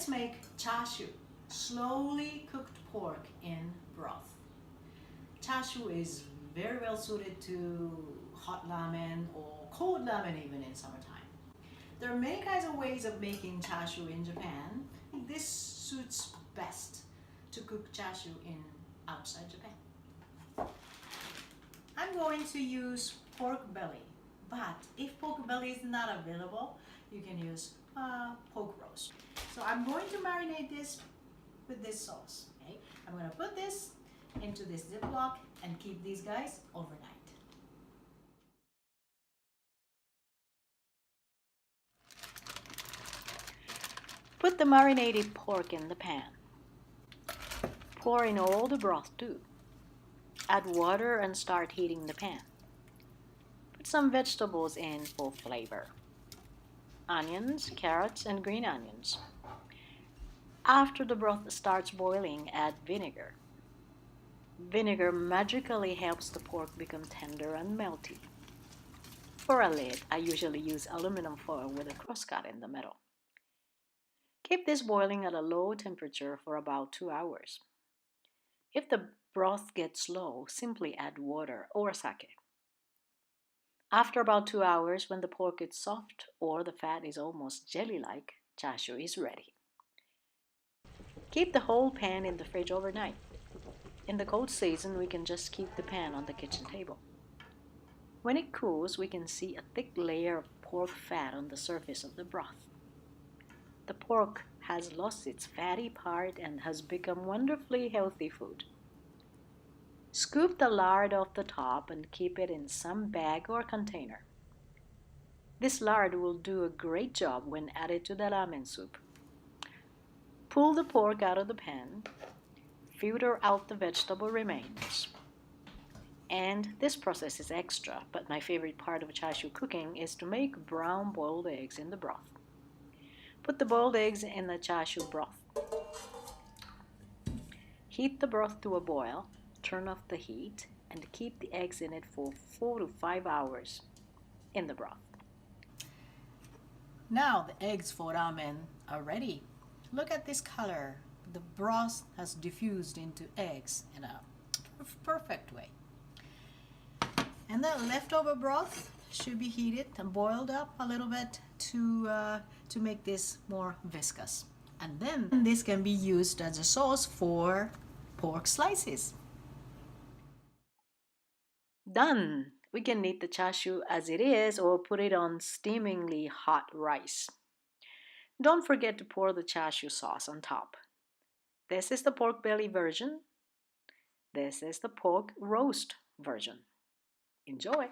make chashu, slowly cooked pork in broth. Chashu is very well suited to hot ramen or cold ramen even in summertime. There are many kinds of ways of making chashu in Japan. This suits best to cook chashu in outside Japan. I'm going to use pork belly, but if pork belly is not available, you can use pork roast. So I'm going to marinate this with this sauce. Okay? I'm going to put this into this Ziploc and keep these guys overnight. Put the marinated pork in the pan. Pour in all the broth too. Add water and start heating the pan. Put some vegetables in for flavor. Onions, carrots, and green onions. After the broth starts boiling, add vinegar. Vinegar magically helps the pork become tender and melty. For a lid, I usually use aluminum foil with a crosscut in the middle. Keep this boiling at a low temperature for about 2 hours. If the broth gets low, simply add water or sake. After about 2 hours, when the pork is soft or the fat is almost jelly-like, chashu is ready. Keep the whole pan in the fridge overnight. In the cold season, we can just keep the pan on the kitchen table. When it cools, we can see a thick layer of pork fat on the surface of the broth. The pork has lost its fatty part and has become wonderfully healthy food. Scoop the lard off the top and keep it in some bag or container. This lard will do a great job when added to the ramen soup. Pull the pork out of the pan, filter out the vegetable remains. And this process is extra, but my favorite part of chashu cooking is to make brown boiled eggs in the broth. Put the boiled eggs in the chashu broth. Heat the broth to a boil, turn off the heat, and keep the eggs in it for 4 to 5 hours in the broth. Now the eggs for ramen are ready. Look at this color. The broth has diffused into eggs in a perfect way. And the leftover broth should be heated and boiled up a little bit to make this more viscous. And then this can be used as a sauce for pork slices. Done! We can eat the chashu as it is or put it on steamingly hot rice. Don't forget to pour the chashu sauce on top. This is the pork belly version. This is the pork roast version. Enjoy!